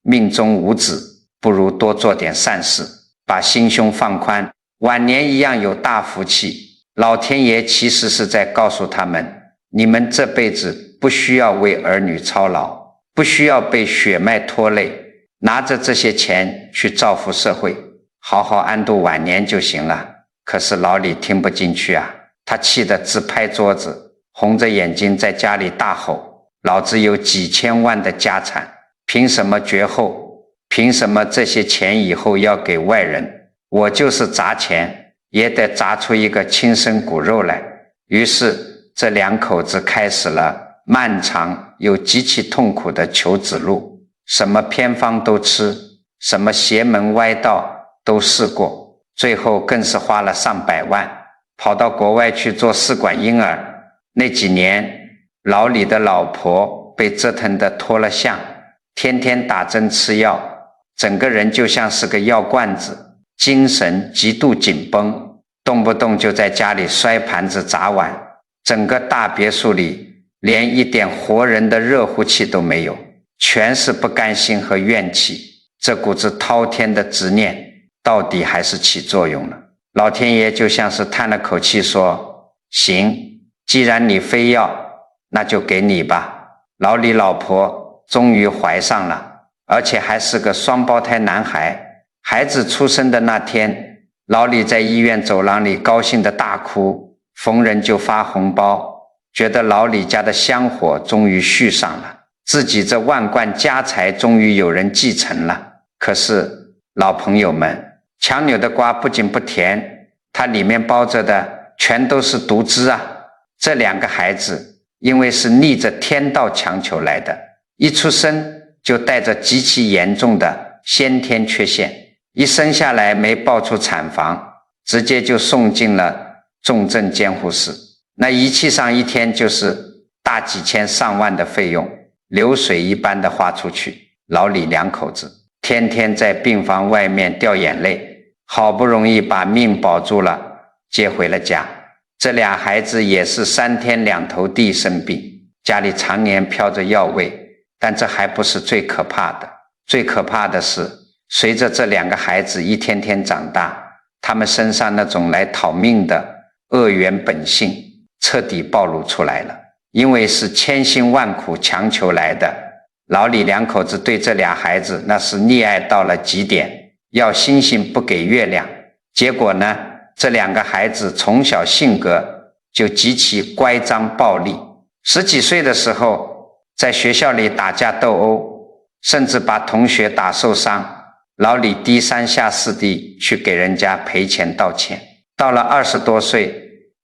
命中无子，不如多做点善事，把心胸放宽，晚年一样有大福气。老天爷其实是在告诉他们，你们这辈子不需要为儿女操劳，不需要被血脉拖累，拿着这些钱去造福社会，好好安度晚年就行了。可是老李听不进去啊，他气得直拍桌子，红着眼睛在家里大吼，老子有几千万的家产，凭什么绝后？凭什么这些钱以后要给外人？我就是砸钱也得砸出一个亲生骨肉来。于是这两口子开始了漫长又极其痛苦的求子路，什么偏方都吃，什么邪门歪道都试过，最后更是花了上百万，跑到国外去做试管婴儿。那几年老李的老婆被折腾得脱了相，天天打针吃药，整个人就像是个药罐子，精神极度紧绷，动不动就在家里摔盘子砸碗，整个大别墅里连一点活人的热乎气都没有，全是不甘心和怨气。这股子滔天的执念到底还是起作用了。老天爷就像是叹了口气说，行，既然你非要，那就给你吧。老李老婆终于怀上了，而且还是个双胞胎男孩。孩子出生的那天，老李在医院走廊里高兴地大哭，逢人就发红包，觉得老李家的香火终于续上了，自己这万贯家财终于有人继承了。可是老朋友们，强扭的瓜不仅不甜，它里面包着的全都是毒汁啊！这两个孩子因为是逆着天道强求来的，一出生就带着极其严重的先天缺陷，一生下来没抱出产房，直接就送进了重症监护室。那仪器上一天就是大几千上万的费用，流水一般的花出去。老李两口子天天在病房外面掉眼泪，好不容易把命保住了，接回了家。这俩孩子也是3天2头地生病，家里常年飘着药味。但这还不是最可怕的，最可怕的是随着这两个孩子一天天长大，他们身上那种来讨命的恶缘本性彻底暴露出来了。因为是千辛万苦强求来的，老李两口子对这俩孩子那是溺爱到了极点，要星星不给月亮。结果呢，这两个孩子从小性格就极其乖张暴戾，10几岁的时候在学校里打架斗殴，甚至把同学打受伤，老李低三下四地去给人家赔钱道歉。到了20多岁，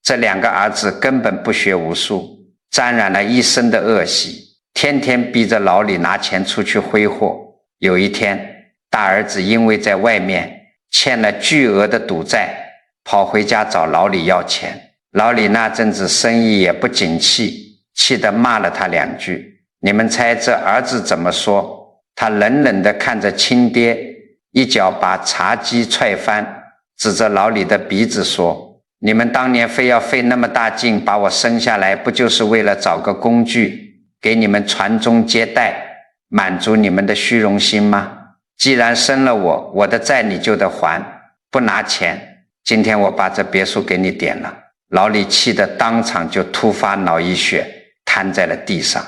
这两个儿子根本不学无术，沾染了一身的恶习，天天逼着老李拿钱出去挥霍。有一天，大儿子因为在外面欠了巨额的赌债，跑回家找老李要钱。老李那阵子生意也不景气，气得骂了他2句。你们猜这儿子怎么说？他冷冷地看着亲爹，一脚把茶几踹翻，指着老李的鼻子说，你们当年非要费那么大劲把我生下来，不就是为了找个工具给你们传宗接代，满足你们的虚荣心吗？既然生了我，我的债你就得还，不拿钱，今天我把这别墅给你点了。老李气得当场就突发脑溢血，瘫在了地上。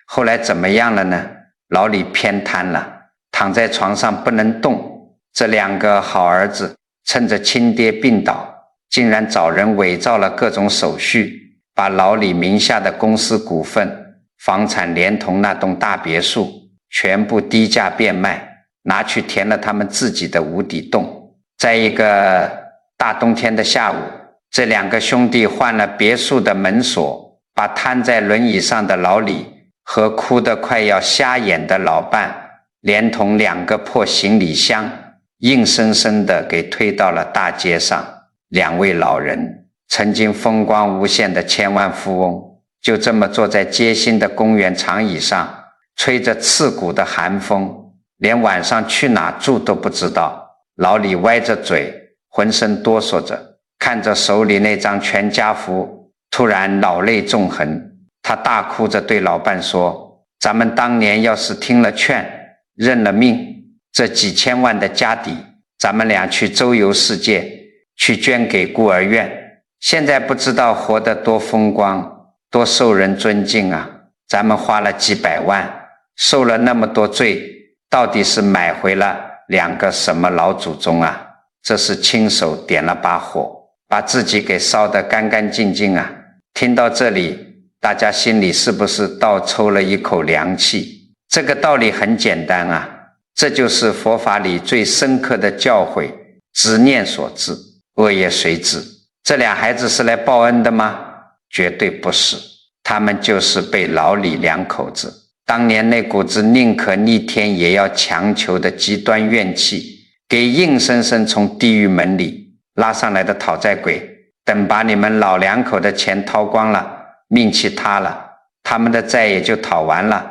后来怎么样了呢？老李偏瘫了，躺在床上不能动。这2个好儿子趁着亲爹病倒，竟然找人伪造了各种手续，把老李名下的公司股份、房产连同那栋大别墅全部低价变卖，拿去填了他们自己的无底洞。在一个大冬天的下午，这2个兄弟换了别墅的门锁，把瘫在轮椅上的老李和哭得快要瞎眼的老伴，连同2个破行李箱，硬生生地给推到了大街上。2位老人，曾经风光无限的千万富翁，就这么坐在街心的公园长椅上，吹着刺骨的寒风，连晚上去哪住都不知道。老李歪着嘴，浑身哆嗦着，看着手里那张全家福，突然老泪纵横。他大哭着对老伴说，咱们当年要是听了劝，认了命，这几千万的家底，咱们俩去周游世界，去捐给孤儿院，现在不知道活得多风光，多受人尊敬啊。咱们花了几百万，受了那么多罪，到底是买回了2个什么老祖宗啊？这是亲手点了把火，把自己给烧得干干净净啊。听到这里，大家心里是不是倒抽了一口凉气？这个道理很简单啊，这就是佛法里最深刻的教诲，执念所致，恶业随之。这俩孩子是来报恩的吗？绝对不是，他们就是被老李2口子当年那股子宁可逆天也要强求的极端怨气，给硬生生从地狱门里拉上来的讨债鬼。等把你们老2口的钱掏光了，命气塌了，他们的债也就讨完了，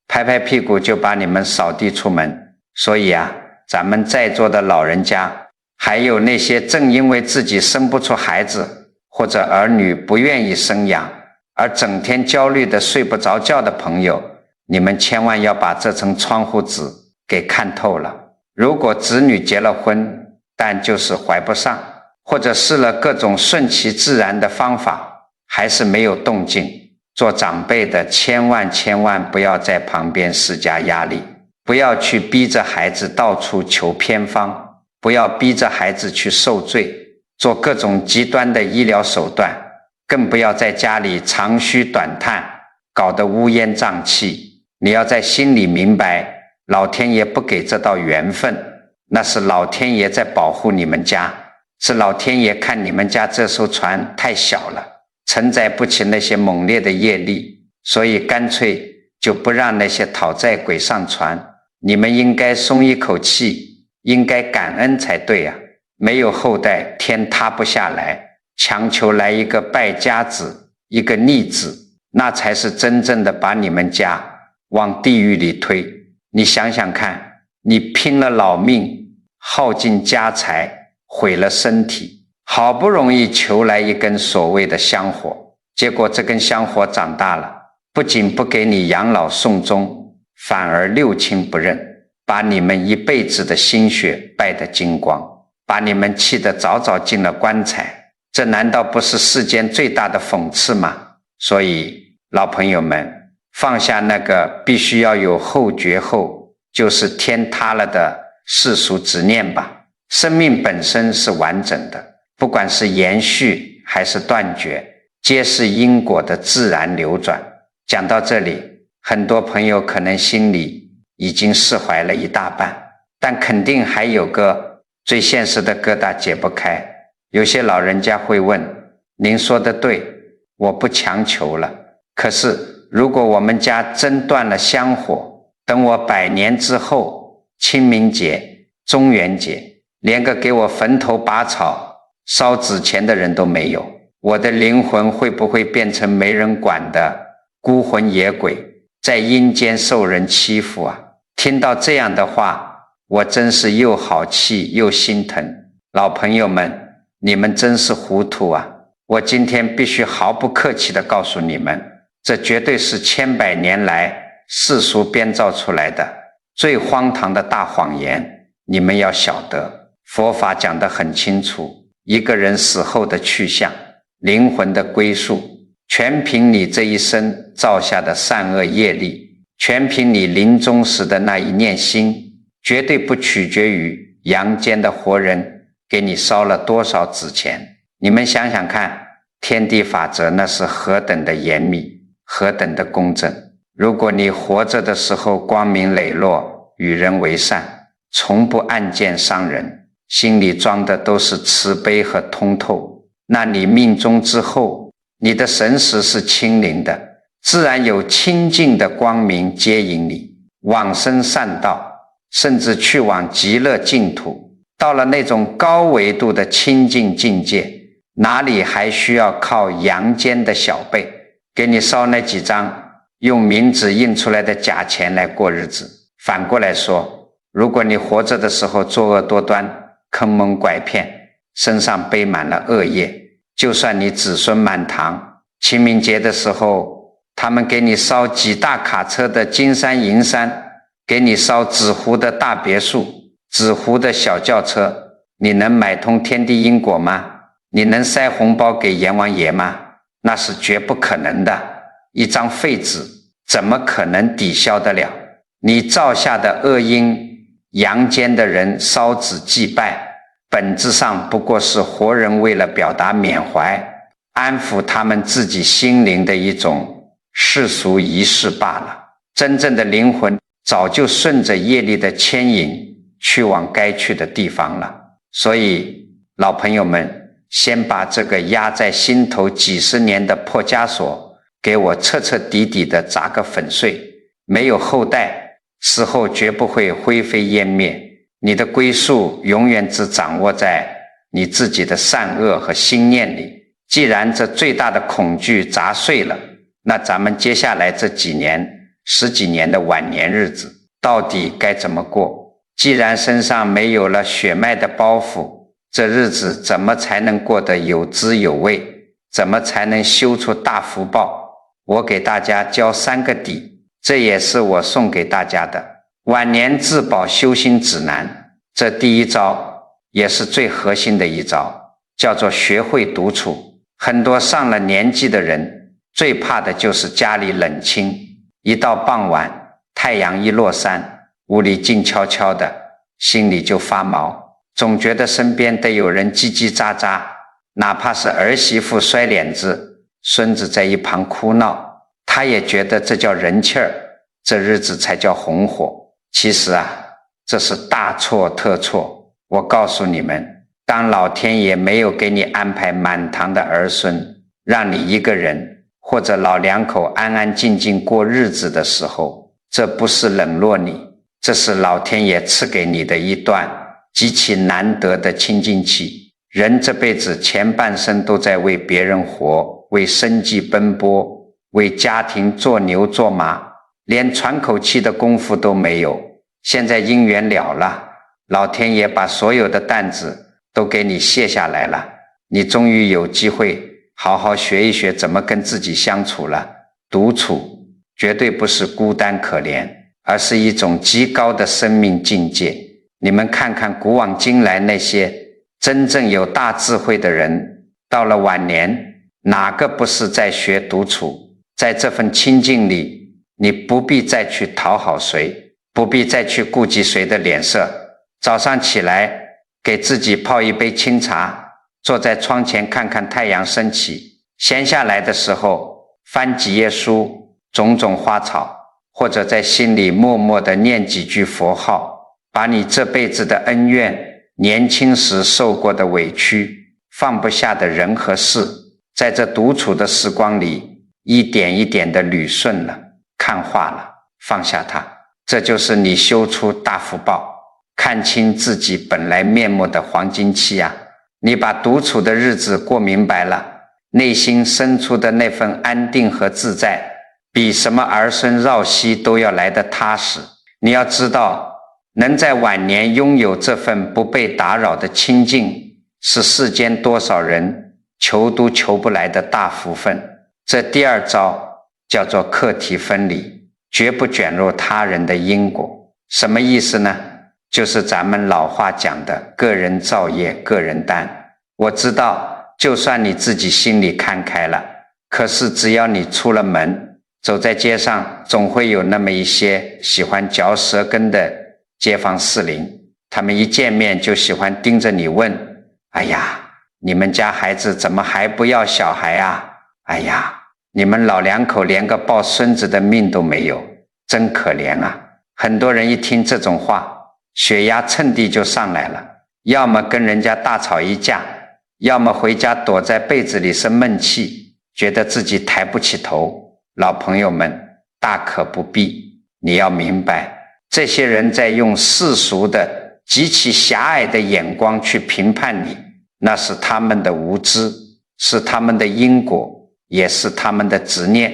拍拍屁股就把你们扫地出门。所以啊，咱们在座的老人家，还有那些正因为自己生不出孩子，或者儿女不愿意生养，而整天焦虑的睡不着觉的朋友，你们千万要把这层窗户纸给看透了。如果子女结了婚，但就是怀不上，或者试了各种顺其自然的方法，还是没有动静，做长辈的千万不要在旁边施加压力，不要去逼着孩子到处求偏方，不要逼着孩子去受罪，做各种极端的医疗手段，更不要在家里长吁短叹，搞得乌烟瘴气。你要在心里明白，老天爷不给这道缘分，那是老天爷在保护你们家，是老天爷看你们家这艘船太小了，承载不起那些猛烈的业力，所以干脆就不让那些讨债鬼上船。你们应该松一口气，应该感恩才对啊！没有后代，天塌不下来，强求来一个败家子，一个逆子，那才是真正的把你们家往地狱里推。你想想看，你拼了老命，耗尽家财，毁了身体，好不容易求来一根所谓的香火，结果这根香火长大了，不仅不给你养老送终，反而六亲不认，把你们一辈子的心血败得精光，把你们气得早早进了棺材，这难道不是世间最大的讽刺吗？所以老朋友们，放下那个必须要有后绝后，就是天塌了的世俗执念吧。生命本身是完整的，不管是延续还是断绝，皆是因果的自然流转。讲到这里，很多朋友可能心里已经释怀了一大半，但肯定还有个最现实的疙瘩解不开。有些老人家会问，您说的对，我不强求了，可是如果我们家真断了香火，等我100年之后，清明节、中元节，连个给我坟头拔草、烧纸钱的人都没有，我的灵魂会不会变成没人管的孤魂野鬼，在阴间受人欺负啊？听到这样的话，我真是又好气又心疼。老朋友们，你们真是糊涂啊！我今天必须毫不客气地告诉你们，这绝对是千百年来世俗编造出来的最荒唐的大谎言。你们要晓得，佛法讲得很清楚，一个人死后的去向，灵魂的归宿，全凭你这一生造下的善恶业力，全凭你临终时的那一念心，绝对不取决于阳间的活人给你烧了多少纸钱。你们想想看，天地法则那是何等的严密，何等的公正。如果你活着的时候光明磊落，与人为善，从不暗箭伤人，心里装的都是慈悲和通透，那你命中之后，你的神识是清灵的，自然有清净的光明接引你往生善道，甚至去往极乐净土。到了那种高维度的清净境界，哪里还需要靠阳间的小辈给你烧那几张用冥纸印出来的假钱来过日子。反过来说，如果你活着的时候作恶多端，坑蒙拐骗，身上背满了恶业，就算你子孙满堂，清明节的时候他们给你烧几大卡车的金山银山，给你烧纸糊的大别墅，纸糊的小轿车，你能买通天地因果吗？你能塞红包给阎王爷吗？那是绝不可能的。一张废纸怎么可能抵消得了你造下的恶因？阳间的人烧纸祭拜，本质上不过是活人为了表达缅怀，安抚他们自己心灵的一种世俗仪式罢了。真正的灵魂早就顺着业力的牵引去往该去的地方了。所以老朋友们，先把这个压在心头几十年的破枷锁给我彻彻底底的砸个粉碎，没有后代，死后绝不会灰飞烟灭。你的归宿永远只掌握在你自己的善恶和心念里。既然这最大的恐惧砸碎了，那咱们接下来这几年十几年的晚年日子到底该怎么过？既然身上没有了血脉的包袱，这日子怎么才能过得有滋有味？怎么才能修出大福报？我给大家教3个底，这也是我送给大家的晚年自保修心指南。这第一招也是最核心的一招，叫做学会独处。很多上了年纪的人最怕的就是家里冷清，一到傍晚太阳一落山，屋里静悄悄的，心里就发毛，总觉得身边得有人叽叽喳喳，哪怕是儿媳妇摔脸子，孙子在一旁哭闹，他也觉得这叫人气儿，这日子才叫红火。其实这是大错特错。我告诉你们，当老天爷没有给你安排满堂的儿孙，让你一个人或者老两口安安静静过日子的时候，这不是冷落你，这是老天爷赐给你的一段极其难得的清净期。人这辈子前半生都在为别人活，为生计奔波，为家庭做牛做马，连喘口气的功夫都没有。现在因缘了了，老天爷把所有的担子都给你卸下来了，你终于有机会好好学一学怎么跟自己相处了。独处绝对不是孤单可怜，而是一种极高的生命境界。你们看看古往今来那些真正有大智慧的人，到了晚年哪个不是在学独处？在这份清静里，你不必再去讨好谁，不必再去顾及谁的脸色。早上起来给自己泡一杯清茶，坐在窗前看看太阳升起，闲下来的时候翻几页书，种种花草，或者在心里默默地念几句佛号，把你这辈子的恩怨，年轻时受过的委屈，放不下的人和事，在这独处的时光里一点一点地捋顺了，看化了，放下它。这就是你修出大福报，看清自己本来面目的黄金期你把独处的日子过明白了，内心深处的那份安定和自在，比什么儿孙绕膝都要来得踏实。你要知道，能在晚年拥有这份不被打扰的清静，是世间多少人求都求不来的大福分。这第二招叫做课题分离，绝不卷入他人的因果。什么意思呢？就是咱们老话讲的个人造业个人担。我知道就算你自己心里看开了，可是只要你出了门，走在街上，总会有那么一些喜欢嚼舌根的街坊四邻，他们一见面就喜欢盯着你问，哎呀，你们家孩子怎么还不要小孩哎呀，你们老两口连个抱孙子的命都没有，真可怜很多人一听这种话，血压蹭地就上来了，要么跟人家大吵一架，要么回家躲在被子里生闷气，觉得自己抬不起头。老朋友们，大可不必。你要明白，这些人在用世俗的极其狭隘的眼光去评判你，那是他们的无知，是他们的因果，也是他们的执念。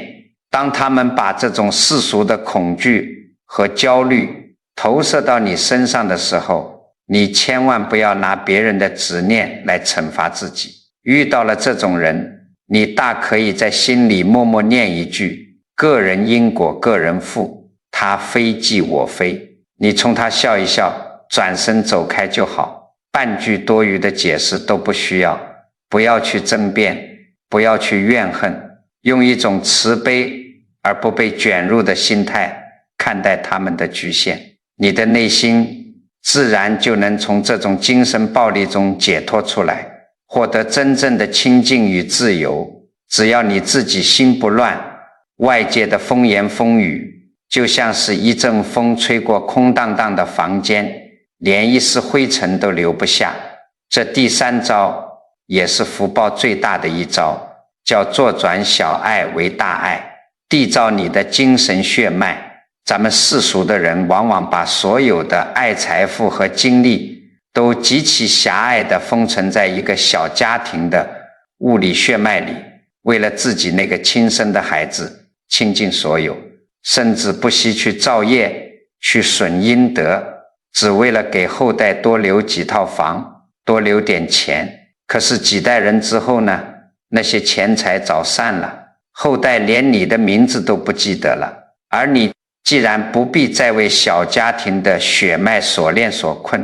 当他们把这种世俗的恐惧和焦虑投射到你身上的时候，你千万不要拿别人的执念来惩罚自己。遇到了这种人，你大可以在心里默默念一句：个人因果个人负，他非即我非。你冲他笑一笑，转身走开就好，半句多余的解释都不需要。不要去争辩，不要去怨恨，用一种慈悲而不被卷入的心态看待他们的局限，你的内心自然就能从这种精神暴力中解脱出来，获得真正的清净与自由。只要你自己心不乱，外界的风言风语就像是一阵风吹过空荡荡的房间，连一丝灰尘都留不下。这第三招也是福报最大的一招，叫做转小爱为大爱，缔造你的精神血脉。咱们世俗的人往往把所有的爱财富和精力都极其狭隘地封存在一个小家庭的物理血脉里，为了自己那个亲生的孩子倾尽所有，甚至不惜去造业，去损阴德，只为了给后代多留几套房，多留点钱。可是几代人之后呢，那些钱财早散了，后代连你的名字都不记得了。而你既然不必再为小家庭的血脉锁链所困，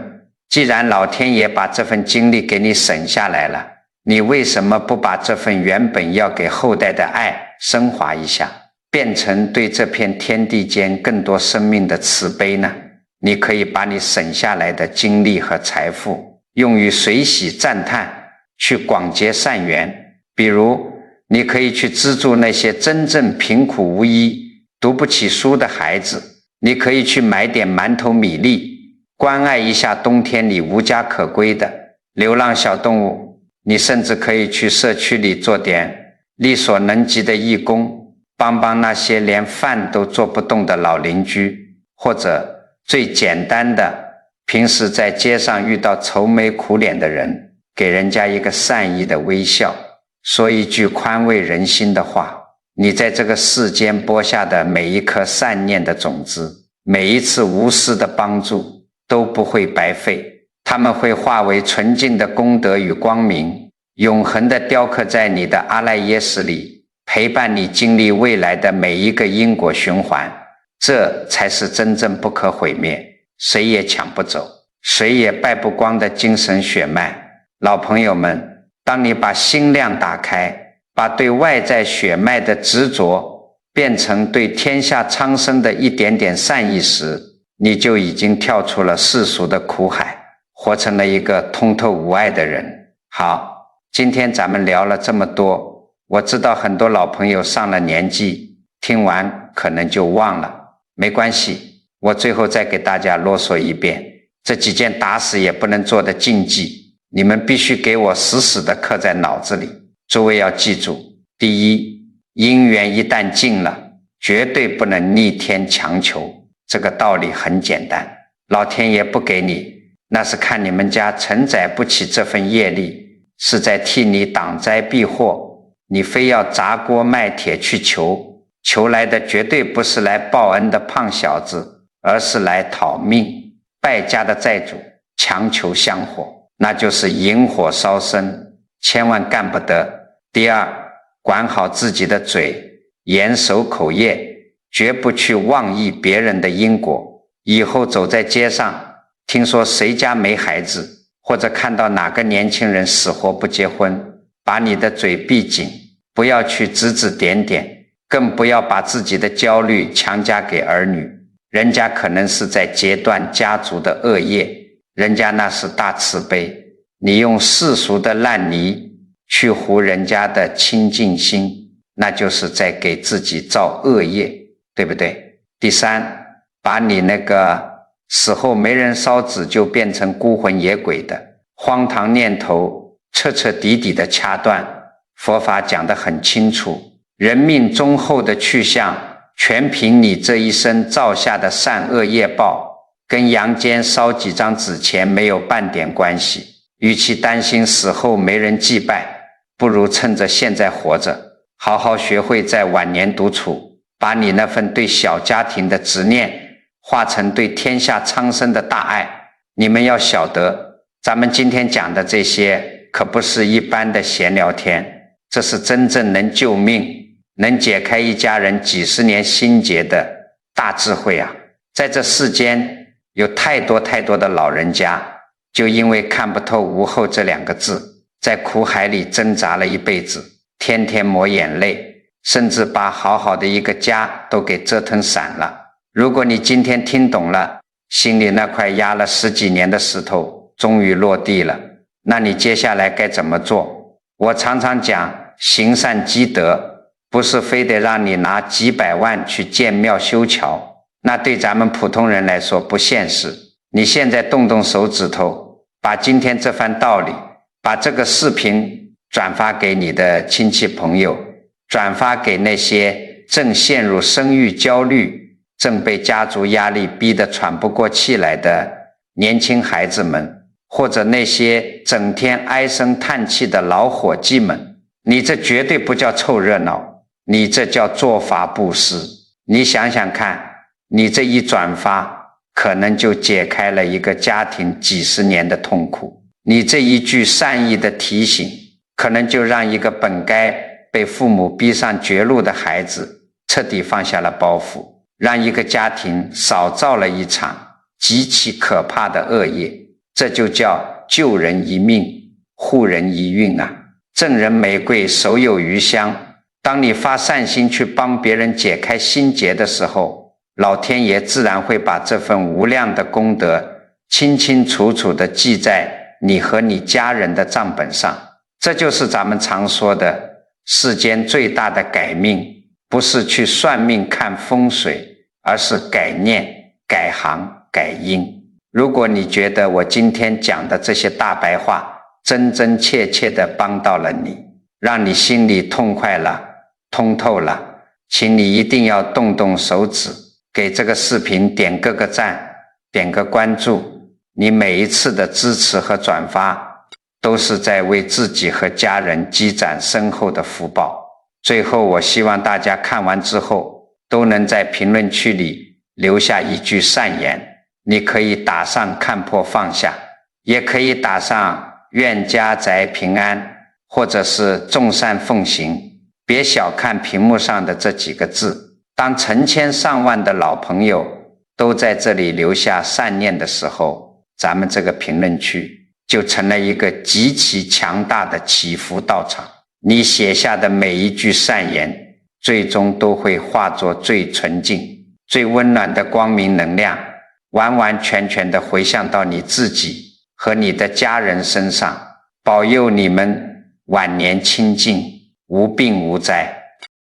既然老天爷把这份精力给你省下来了，你为什么不把这份原本要给后代的爱升华一下，变成对这片天地间更多生命的慈悲呢？你可以把你省下来的精力和财富用于随喜赞叹，去广结善缘。比如你可以去资助那些真正贫苦无依读不起书的孩子，你可以去买点馒头米粒，关爱一下冬天里无家可归的流浪小动物。你甚至可以去社区里做点力所能及的义工，帮帮那些连饭都做不动的老邻居，或者最简单的，平时在街上遇到愁眉苦脸的人，给人家一个善意的微笑，说一句宽慰人心的话。你在这个世间播下的每一颗善念的种子，每一次无私的帮助都不会白费，它们会化为纯净的功德与光明，永恒地雕刻在你的阿赖耶识里，陪伴你经历未来的每一个因果循环。这才是真正不可毁灭，谁也抢不走，谁也败不光的精神血脉。老朋友们，当你把心量打开，把对外在血脉的执着变成对天下苍生的一点点善意时，你就已经跳出了世俗的苦海，活成了一个通透无碍的人。好，今天咱们聊了这么多，我知道很多老朋友上了年纪，听完可能就忘了，没关系，我最后再给大家啰嗦一遍，这几件打死也不能做的禁忌，你们必须给我死死地刻在脑子里。诸位要记住，第一，因缘一旦尽了，绝对不能逆天强求，这个道理很简单，老天爷不给你，那是看你们家承载不起这份业力，是在替你挡灾避祸，你非要砸锅卖铁去求，求来的绝对不是来报恩的胖小子，而是来讨命。败家的债主强求香火，那就是引火烧身，千万干不得。第二，管好自己的嘴，严守口业，绝不去妄议别人的因果。以后走在街上，听说谁家没孩子，或者看到哪个年轻人死活不结婚，把你的嘴闭紧，不要去指指点点，更不要把自己的焦虑强加给儿女。人家可能是在截断家族的恶业，人家那是大慈悲，你用世俗的烂泥去糊人家的清净心，那就是在给自己造恶业，对不对？第三，把你那个死后没人烧纸就变成孤魂野鬼的荒唐念头彻彻底底的掐断。佛法讲得很清楚，人命终后的去向全凭你这一生造下的善恶业报，跟阳间烧几张纸钱没有半点关系。与其担心死后没人祭拜，不如趁着现在活着，好好学会在晚年独处，把你那份对小家庭的执念化成对天下苍生的大爱。你们要晓得，咱们今天讲的这些可不是一般的闲聊天，这是真正能救命，能解开一家人几十年心结的大智慧啊！在这世间有太多太多的老人家，就因为看不透无后这两个字，在苦海里挣扎了一辈子，天天抹眼泪，甚至把好好的一个家都给折腾散了。如果你今天听懂了，心里那块压了10几年的石头终于落地了，那你接下来该怎么做？我常常讲行善积德，不是非得让你拿几百万去建庙修桥，那对咱们普通人来说不现实。你现在动动手指头，把今天这番道理，把这个视频转发给你的亲戚朋友，转发给那些正陷入生育焦虑，正被家族压力逼得喘不过气来的年轻孩子们，或者那些整天唉声叹气的老伙计们，你这绝对不叫凑热闹，你这叫做法布施。你想想看，你这一转发，可能就解开了一个家庭几十年的痛苦，你这一句善意的提醒，可能就让一个本该被父母逼上绝路的孩子彻底放下了包袱，让一个家庭少造了一场极其可怕的恶业。这就叫救人一命，护人一运啊！赠人玫瑰，手有余香。当你发善心去帮别人解开心结的时候，老天爷自然会把这份无量的功德清清楚楚地记在你和你家人的账本上。这就是咱们常说的世间最大的改命，不是去算命看风水，而是改念、改行、改因。如果你觉得我今天讲的这些大白话真真切切地帮到了你，让你心里痛快了、通透了，请你一定要动动手指，给这个视频点个赞，点个关注。你每一次的支持和转发，都是在为自己和家人积攒深厚的福报。最后，我希望大家看完之后，都能在评论区里留下一句善言。你可以打上看破放下，也可以打上愿家宅平安，或者是众善奉行。别小看屏幕上的这几个字，当成千上万的老朋友都在这里留下善念的时候，咱们这个评论区就成了一个极其强大的祈福道场。你写下的每一句善言，最终都会化作最纯净、最温暖的光明能量，完完全全地回向到你自己和你的家人身上，保佑你们晚年清净，无病无灾。